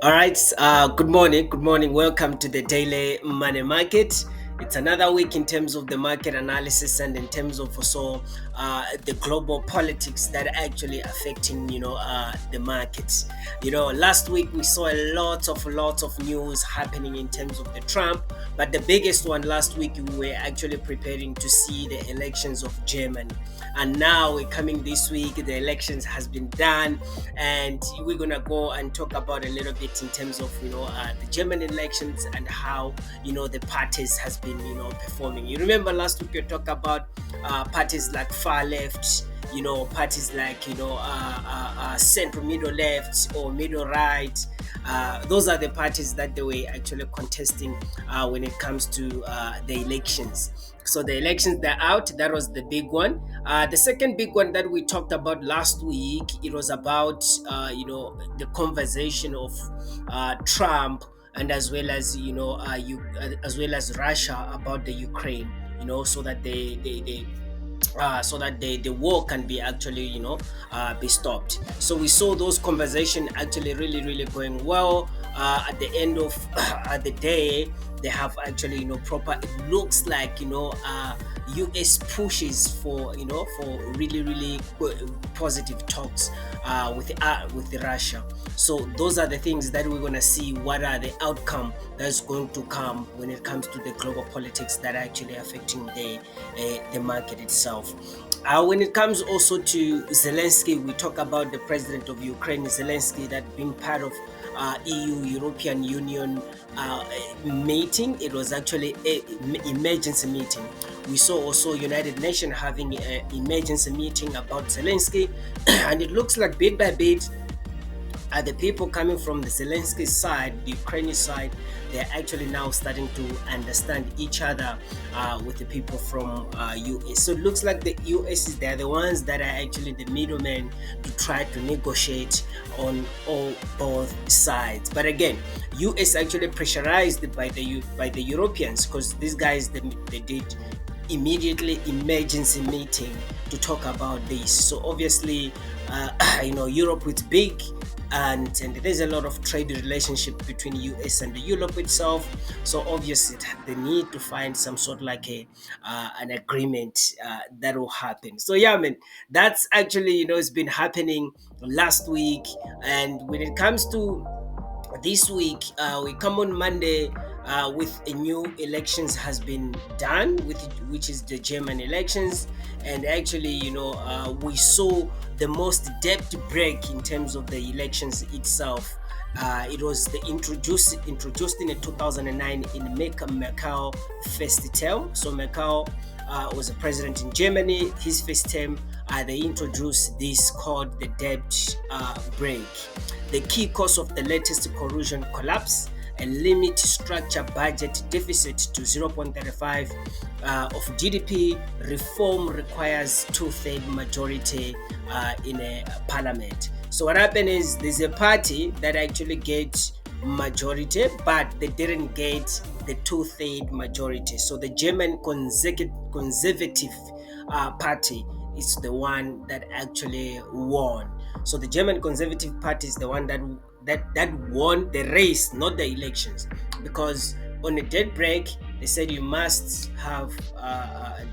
All right. Good morning. Good morning. Welcome to the daily money market. It's another week in terms of the market analysis and in terms of also the global politics that are actually affecting the markets. Last week we saw a lot of news happening in terms of the Trump, but the biggest one last week we were actually preparing to see the elections of Germany, and now we're coming this week. The elections has been done, and we're gonna go and talk about a little bit in terms of the German elections and how the parties has been performing. You remember last week we talked about parties like far left, parties like central middle left or middle right. Those are the parties that they were actually contesting when it comes to the elections. So the elections they're out. That was the big one. The second big one that we talked about last week, it was about the conversation of Trump, and as well as as well as Russia about the Ukraine. So that the war can be actually be stopped. So we saw those conversations actually really going well. At the end of the day, they have actually proper. It looks like US pushes for for really positive talks with Russia. So those are the things that we're gonna see. What are the outcome that's going to come when it comes to the global politics that are actually affecting the market itself. When it comes also to Zelensky, we talk about the president of Ukraine, Zelensky, that being part of EU, European Union meeting. It was actually an emergency meeting. We saw also United Nations having an emergency meeting about Zelensky, and it looks like bit by bit the people coming from the Zelensky side, the Ukrainian side, they're actually now starting to understand each other with the people from US. So it looks like the US is they're the ones that are actually the middlemen to try to negotiate on all both sides. But again, US actually pressurized by the Europeans, because these guys they did immediately emergency meeting to talk about this. So obviously, Europe is big, and there's a lot of trade relationship between US and the Europe itself. So obviously they need to find some sort of like a an agreement that will happen. So yeah, man, that's actually it's been happening last week. And when it comes to this week, we come on Monday with a new elections has been done, with which is the German elections. And actually, we saw the most depth break in terms of the elections itself. It was introduced in 2009 in Merkel first term. So Merkel was a president in Germany. His first term, they introduced this called the debt break. The key cause of the latest corrosion collapse, a limit structure budget deficit to 0.35 of GDP. Reform requires two-third majority in a parliament. So what happened is there's a party that actually gets majority, but they didn't get the two-third majority. So the German conservative party is the one that actually won. So the German Conservative Party is the one that won the race, not the elections, because on a dead break they said you must have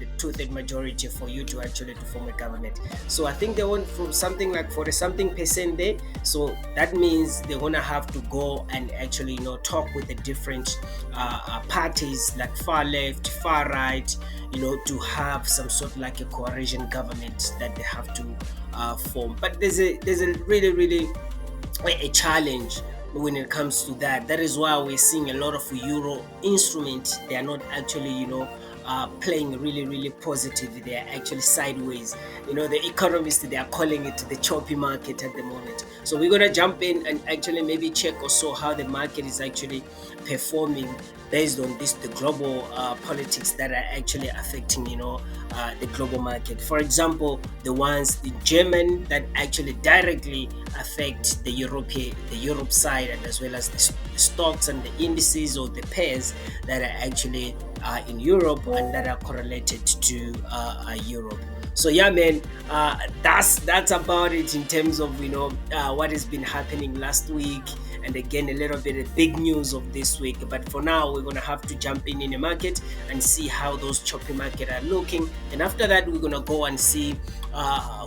the two-third majority for you to actually to form a government. So I think they want from something like 40 something percent there. So that means they're gonna have to go and actually talk with the different parties like far left, far right, to have some sort of like a coalition government that they have to form. But there's a really a challenge when it comes to that. That is why we're seeing a lot of euro instruments. They are not actually playing really positive. They are actually sideways. The economists, they are calling it the choppy market at the moment. So we're gonna jump in and actually maybe check also how the market is actually performing based on this the global politics that are actually affecting the global market. For example, the ones in German that actually directly affect the Europe side, and as well as the stocks and the indices or the pairs that are actually in Europe and that are correlated to Europe. So yeah, man, that's about it in terms of what has been happening last week, and again a little bit of big news of this week. But for now, we're gonna have to jump in the market and see how those choppy market are looking, and after that, we're gonna go and see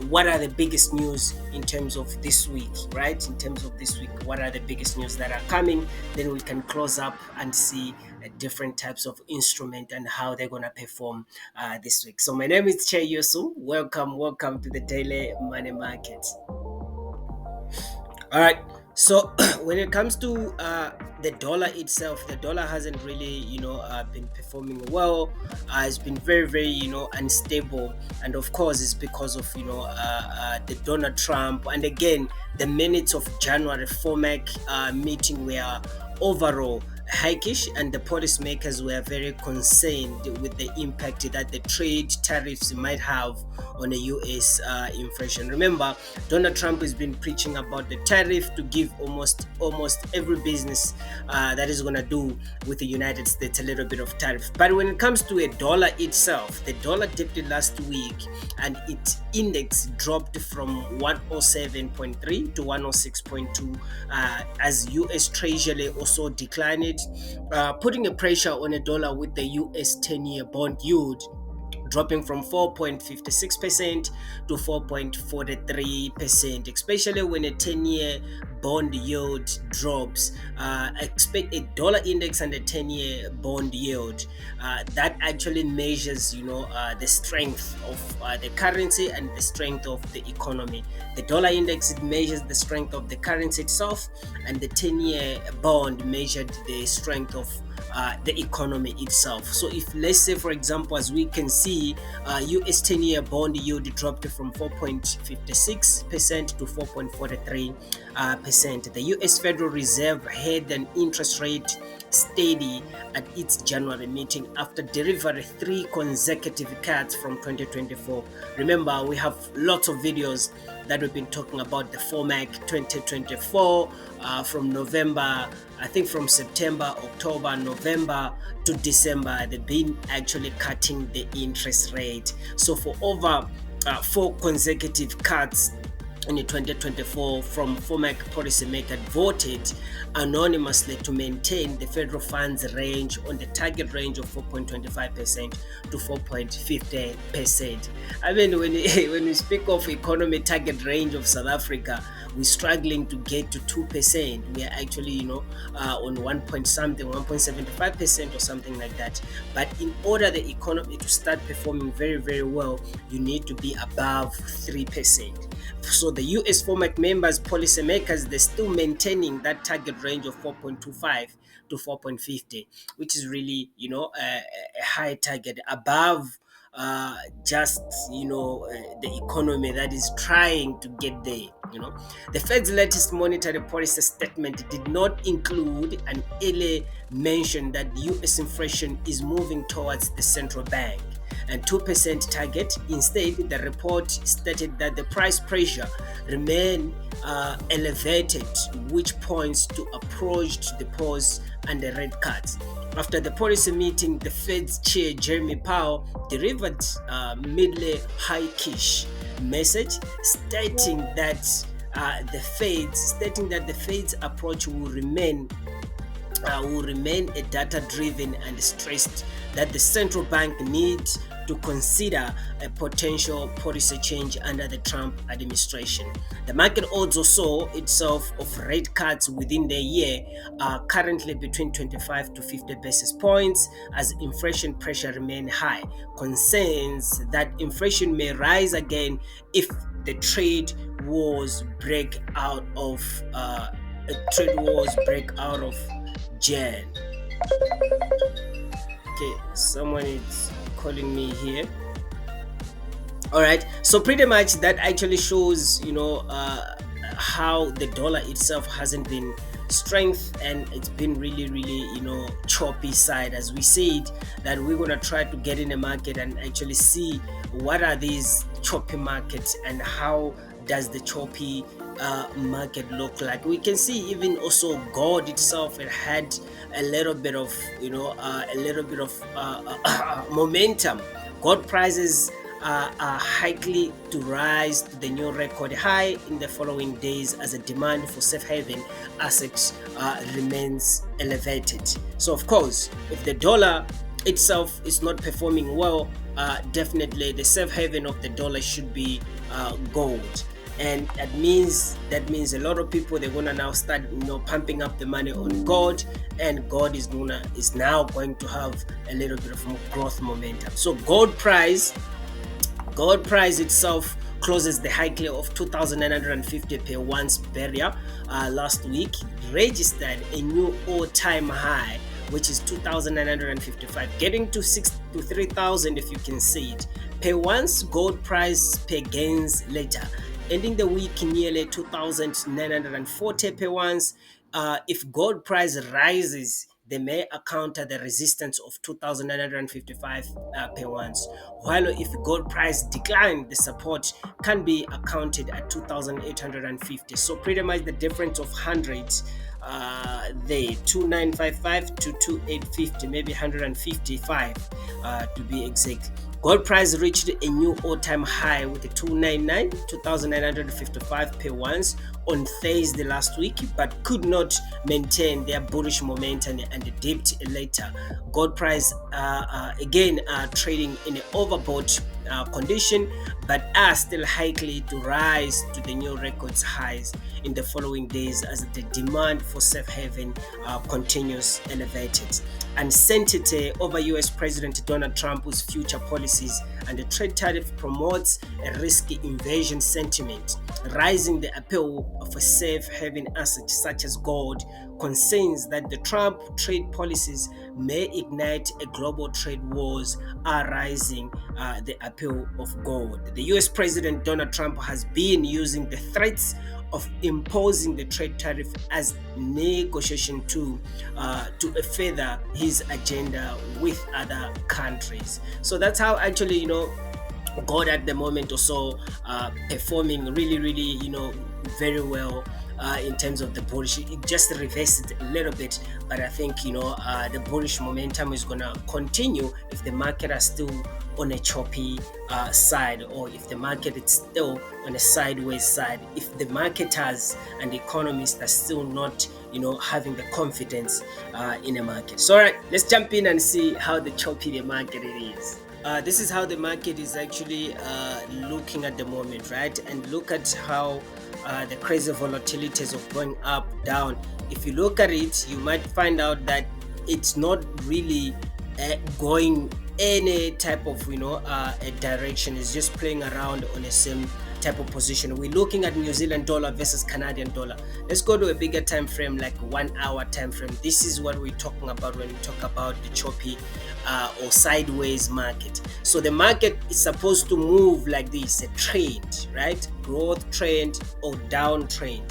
what are the biggest news in terms of this week, right? In terms of this week, what are the biggest news that are coming? Then we can close up and see different types of instrument and how they're gonna perform this week. So my name is Che Yusu. Welcome to the Daily Money Market. All right. So when it comes to the dollar itself, the dollar hasn't really, been performing well. It's been very, unstable, and of course, it's because of the Donald Trump, and again, the minutes of January FOMC meeting were overall hawkish, and the policymakers were very concerned with the impact that the trade tariffs might have on the US inflation. Remember, Donald Trump has been preaching about the tariff to give almost every business that is going to do with the United States a little bit of tariff. But when it comes to a dollar itself, the dollar dipped last week, and its index dropped from 107.3 to 106.2 as US Treasury also declined, putting a pressure on a dollar with the US 10-year bond yield dropping from 4.56% to 4.43%, especially when a 10-year bond yield drops. Expect a dollar index and a 10-year bond yield that actually measures, the strength of the currency and the strength of the economy. The dollar index, it measures the strength of the currency itself, and the 10-year bond measured the strength of the economy itself. So if, let's say, for example, as we can see, US 10-year bond yield dropped from 4.56% to 4.43%. The US Federal Reserve had an interest rate steady at its January meeting after delivering 3 consecutive cuts from 2024. Remember, we have lots of videos that we've been talking about the FOMC 2024 from November, I think from September, October, November to December. They've been actually cutting the interest rate. So for over 4 consecutive cuts in 2024, from FOMC policymakers voted anonymously to maintain the federal funds range on the target range of 4.25% to 4.50%. I mean, when we speak of economy target range of South Africa, we're struggling to get to 2%. We are actually, on 1 point something, 1.75% or something like that. But in order the economy to start performing very well, you need to be above 3%. So the US FOMC members, policymakers, they're still maintaining that target range of 4.25 to 4.50, which is really, a high target above just the economy that is trying to get there. The Fed's latest monetary policy statement did not include an early mention that US inflation is moving towards the central bank and 2% target. Instead, the report stated that the price pressure remain elevated, which points to approached the pause and the rate cuts. After the policy meeting, the Fed's chair Jeremy Powell delivered a midly hawkish message stating that the Fed's approach will remain a data-driven, and stressed that the central bank needs to consider a potential policy change under the Trump administration. The market also saw itself of rate cuts within the year, currently between 25 to 50 basis points, as inflation pressure remains high. Concerns that inflation may rise again if the trade wars break out of Jan. Okay, someone is calling me here. All right, so pretty much that actually shows how the dollar itself hasn't been strength, and it's been really choppy side. As we said, that we're gonna try to get in the market and actually see what are these choppy markets and how does the choppy market look like. We can see even also gold itself, it had a little bit of momentum. Gold prices are likely to rise to the new record high in the following days as the demand for safe haven assets remains elevated. So, of course, if the dollar itself is not performing well, definitely the safe haven of the dollar should be gold. And that means a lot of people, they're gonna now start pumping up the money on gold, and gold is now going to have a little bit of growth momentum. So gold price itself closes the high clear of 2,950 per ounce barrier last week, registered a new all-time high, which is 2,955, getting to 3,000 if you can see it. Per ounce gold price per gains later, ending the week nearly 2,940 per ounce. If gold price rises, they may encounter the resistance of 2,955 per ounce, while if gold price decline, the support can be accounted at 2,850. So pretty much the difference of 100 there, 2,955 to 2,850, maybe 155 to be exact. Gold price reached a new all-time high with a 2,955 per ounce on Thursday last week, but could not maintain their bullish momentum and dipped later. Gold price again trading in an overbought condition, but are still likely to rise to the new records highs in the following days as the demand for safe haven continues elevated. Uncertainty over US President Donald Trump's future policies and the trade tariff promotes a risky invasion sentiment, rising the appeal of a safe haven asset such as gold. Concerns that the Trump trade policies may ignite a global trade wars are rising the appeal of gold. The US President Donald Trump has been using the threats of imposing the trade tariff as negotiation tool to further his agenda with other countries. So that's how actually gold at the moment also performing really very well in terms of the bullish. It just reversed it a little bit, but I think the bullish momentum is gonna continue if the market are still on a choppy side, or if the market is still on a sideways side, if the marketers and the economists are still not having the confidence in the market. So all right, let's jump in and see how the choppy the market it is. This is how the market is actually looking at the moment, right? And look at how the crazy volatilities of going up, down. If you look at it, you might find out that it's not really going any type of a direction. It's just playing around on the same type of position. We're looking at New Zealand dollar versus Canadian dollar. Let's go to a bigger time frame, like 1 hour time frame. This is what we're talking about when we talk about the choppy or sideways market. So the market is supposed to move like this, a trend, right? Growth trend or down trend.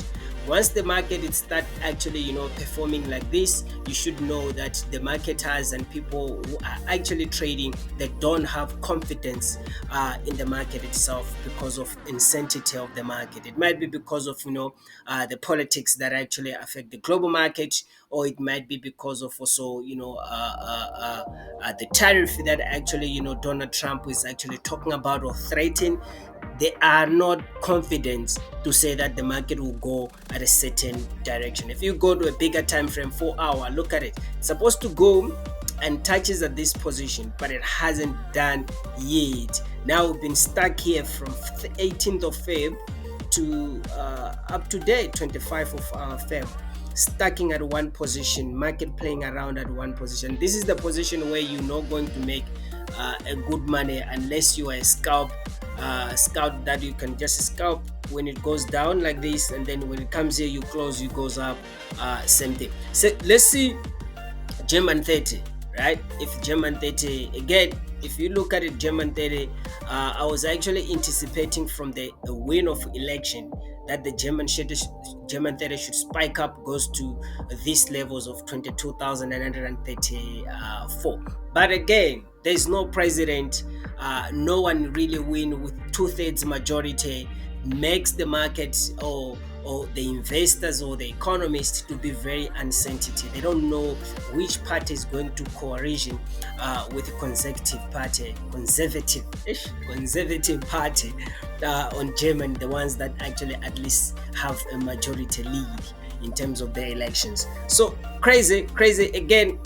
Once the market is start actually performing like this, you should know that the marketers and people who are actually trading, they don't have confidence in the market itself because of uncertainty of the market. It might be because of the politics that actually affect the global market, or it might be because of also the tariff that actually Donald Trump is actually talking about or threatening. They are not confident to say that the market will go at a certain direction. If you go to a bigger time frame, 4 hour, look at it. It's supposed to go and touches at this position, but it hasn't done yet. Now we've been stuck here from 18th of Feb to up to date, 25th of Feb. Stacking at one position, market playing around at one position. This is the position where you're not going to make a good money unless you are a scalp that you can just scalp when it goes down like this, and then when it comes here you close, it goes up, same thing. So let's see German 30, right? If German 30 again, if you look at it, German 30, I was actually anticipating from the win of election that the German 30 should spike up, goes to these levels of 22,934. But again, there's no president, no one really win with 2/3 majority makes the market or or the investors or the economists to be very unsensitive. They don't know which party is going to coalition with the conservative party on Germany, the ones that actually at least have a majority lead in terms of the elections. So crazy again.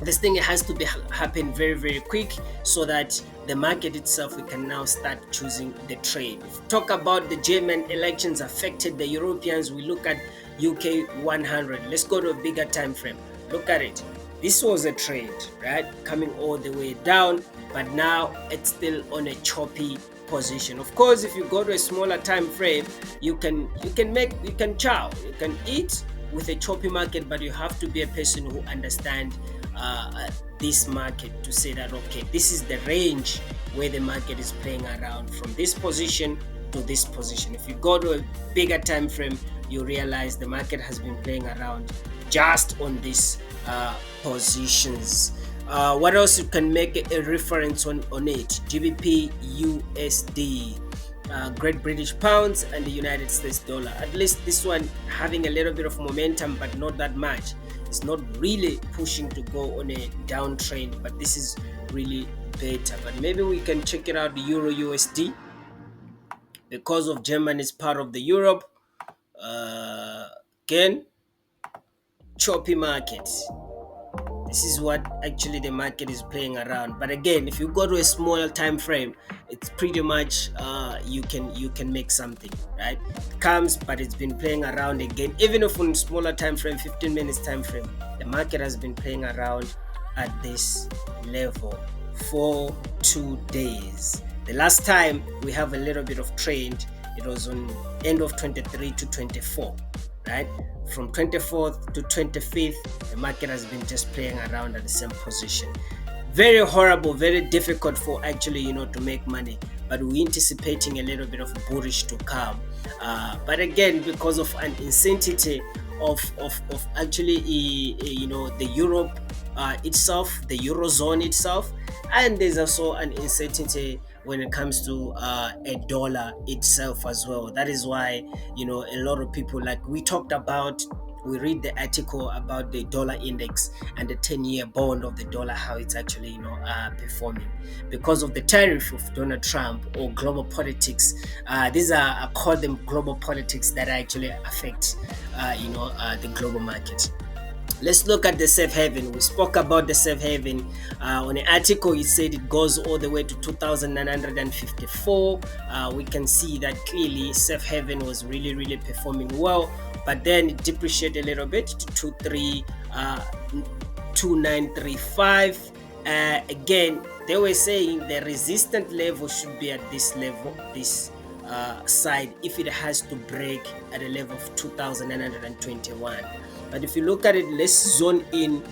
This thing has to be happen very quick so that the market itself, we can now start choosing the trade. If we talk about the German elections affected the Europeans, we look at UK 100. Let's go to a bigger time frame. Look at it. This was a trade, right, coming all the way down, but now it's still on a choppy position. Of course, if you go to a smaller time frame, you can chow, you can eat with a choppy market, but you have to be a person who understands this market to say that okay, this is the range where the market is playing around from this position to this position. If you go to a bigger time frame, you realize the market has been playing around just on these positions. What else you can make a reference on it? GBP, USD, Great British Pounds, and the United States dollar. At least this one having a little bit of momentum, but not that much. It's not really pushing to go on a downtrend, but this is really better. But maybe we can check it out, the Euro USD, because of Germany is part of the Europe. Uh, Again, choppy market. This is what actually the market is playing around. But again, if you go to a smaller time frame, it's pretty much you can make something, right? It comes, but it's been playing around again. Even if on smaller time frame, 15 minutes time frame, the market has been playing around at this level for 2 days. The last time we have a little bit of trend, it was on end of 23 to 24, right? From 24th to 25th, the market has been just playing around at the same position. Very horrible, very difficult for actually, to make money. But we're anticipating a little bit of bullish to come. But again, because of an insanity of actually, the Europe itself, the Eurozone itself, and there's also an uncertainty when it comes to a dollar itself as well. That is why a lot of people, like we talked about, we read the article about the dollar index and the 10-year bond of the dollar, how it's actually performing because of the tariff of Donald Trump or global politics. These are, I call them global politics that actually affect the global market. Let's look at the safe haven. We spoke about the safe haven on an article. It said it goes all the way to 2,954. We can see that clearly safe haven was really performing well, but then it depreciated a little bit to 2935. Again, they were saying the resistant level should be at this level, this side, if it has to break at a level of 2,921. But if you look at it, let's zone in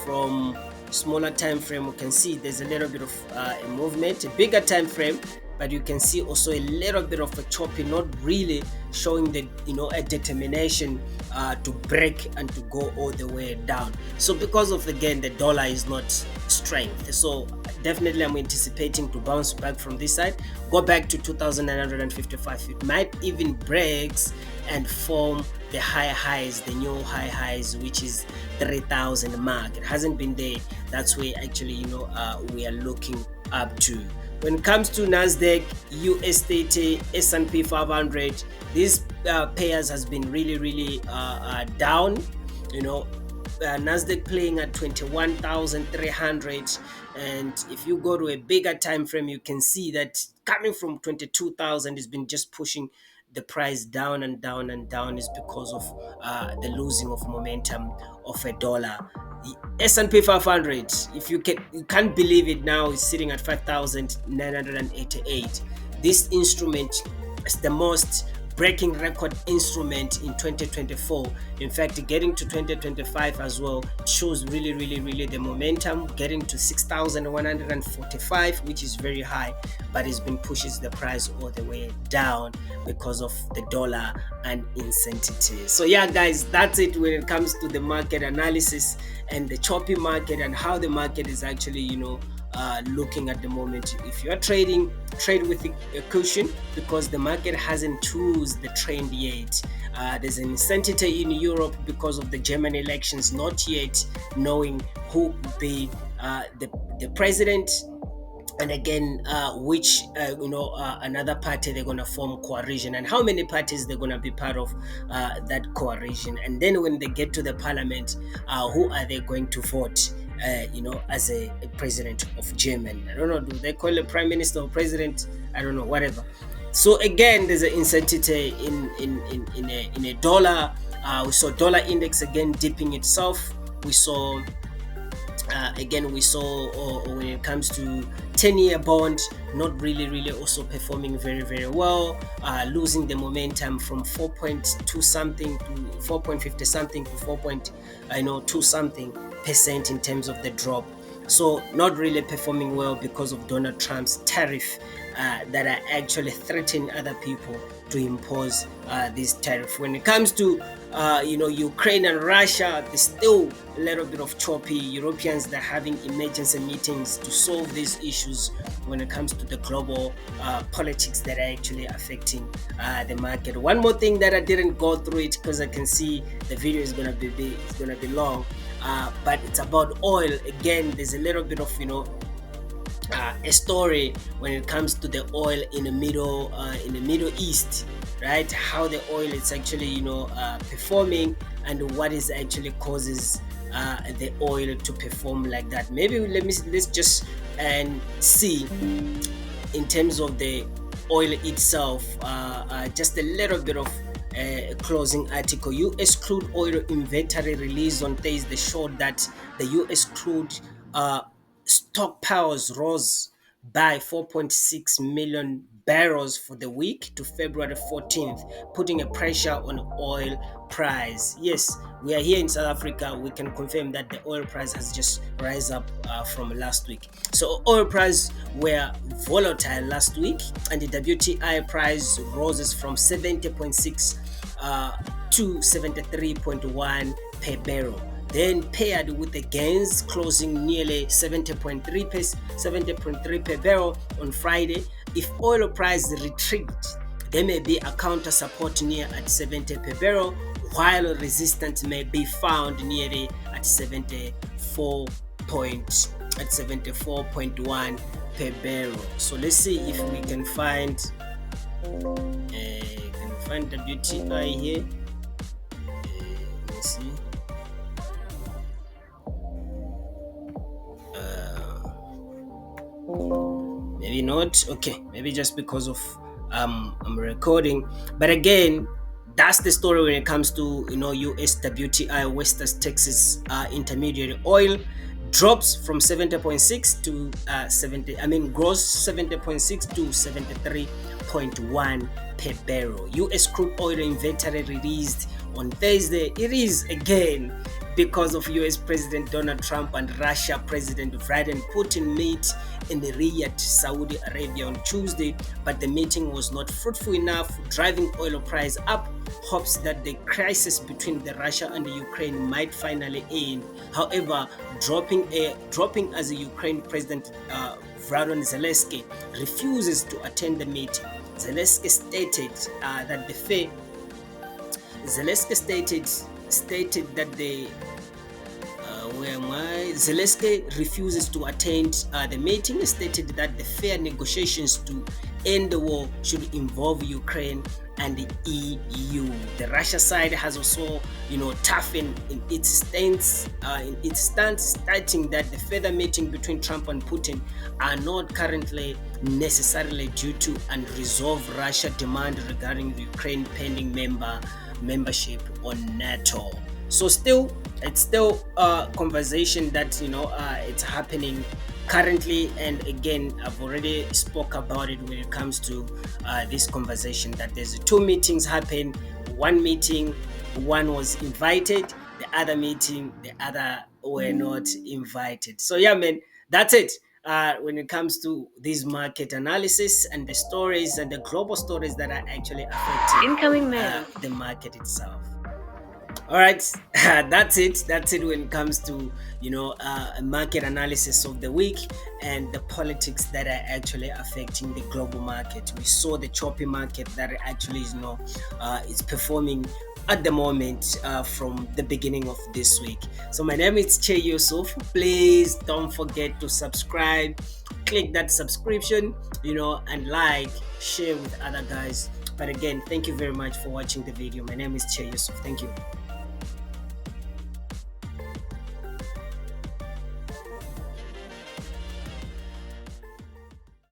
from smaller time frame. We can see there's a little bit of a movement, a bigger time frame, but you can see also a little bit of a choppy, not really showing the a determination to break and to go all the way down. So because of, again, the dollar is not strength, so definitely I'm anticipating to bounce back from this side, go back to 2,955. It might even breaks and form the high highs, the new high highs, which is 3,000 mark. It hasn't been there. That's where actually we are looking up to. When it comes to Nasdaq, USDT, S&P 500, these pairs has been really down. Nasdaq playing at 21,300, and if you go to a bigger time frame, you can see that coming from 22,000 has been just pushing the price down and down and down, is because of the losing of momentum of a dollar. The S&P 500, if you can't believe it, now is sitting at 5,988. This instrument is the most breaking record instrument in 2024. In fact, getting to 2025 as well shows really the momentum, getting to 6,145, which is very high, but it's been pushes the price all the way down because of the dollar and uncertainty. So yeah, guys, that's it when it comes to the market analysis and the choppy market and how the market is actually looking at the moment. If you are trading, trade with a caution, because the market hasn't choose the trend yet. There's an uncertainty in Europe because of the German elections, not yet knowing who will be the president, and again which another party they're going to form coalition, and how many parties they're going to be part of that coalition. And then when they get to the parliament, who are they going to vote as a president of Germany? I don't know, do they call it prime minister or president? I don't know, whatever. So again, there's an uncertainty in a dollar. We saw dollar index again dipping itself. We saw again, we saw when it comes to 10-year bond, not really also performing very well, losing the momentum from 4.2 something to 4.50 something to 4.2 something percent in terms of the drop. So not really performing well because of Donald Trump's tariff that are actually threatening other people to impose this tariff. When it comes to Ukraine and Russia, there's still a little bit of choppy. Europeans, they're having emergency meetings to solve these issues when it comes to the global politics that are actually affecting the market. One more thing that I didn't go through it because I can see the video is gonna be long, but it's about oil. Again, there's a little bit of a story when it comes to the oil in the Middle East, right? How the oil is actually performing, and what is actually causes the oil to perform like that. Maybe let's just and see in terms of the oil itself, just a little bit of a closing article. US crude oil inventory release on Thursday showed that the US crude stockpiles rose by 4.6 million barrels for the week to February 14th, putting a pressure on oil price. Yes, we are here in South Africa. We can confirm that the oil price has just rise up from last week. So oil price were volatile last week, and the WTI price roses from 70.6 to 73.1 per barrel, then paired with the gains closing nearly 70.3 per barrel on Friday. If oil price retreat, there may be a counter support near at 70 per barrel, while resistance may be found nearly at 74.1 per barrel. So let's see if we can find WTI here. Let's see. Maybe not. Okay, maybe just because of I'm recording. But again, that's the story when it comes to US WTI West Texas intermediate oil drops from 70.6 to 70. I mean, gross 70.6 to 73.1 per barrel. US crude oil inventory released on Thursday. It is again because of US President Donald Trump and Russia President Vladimir Putin meet in the Riyadh, Saudi Arabia on Tuesday, but the meeting was not fruitful enough, driving oil price up. Hopes that the crisis between the Russia and the Ukraine might finally end. However, dropping as the Ukraine President Vladimir Zelensky refuses to attend the meeting. Zelensky stated that the Zelensky refuses to attend the meeting, stated that the fair negotiations to end the war should involve Ukraine and the EU. The Russia side has also, toughened in its stance, stating that the further meeting between Trump and Putin are not currently necessarily due to unresolved Russia demand regarding Ukraine pending membership on NATO. So it's still a conversation that it's happening currently, and again, I've already spoke about it when it comes to this conversation, that there's two meetings happen. One meeting, one was invited, the other meeting, the other were not invited. So yeah, man, that's it. When it comes to this market analysis and the stories and the global stories that are actually affecting the market itself. All right, that's it. That's it when it comes to a market analysis of the week and the politics that are actually affecting the global market. We saw the choppy market that actually is performing at the moment from the beginning of this week. So my name is Che Yusuf. Please don't forget to subscribe. Click that subscription, and like, share with other guys. But again, thank you very much for watching the video. My name is Che Yusuf. Thank you.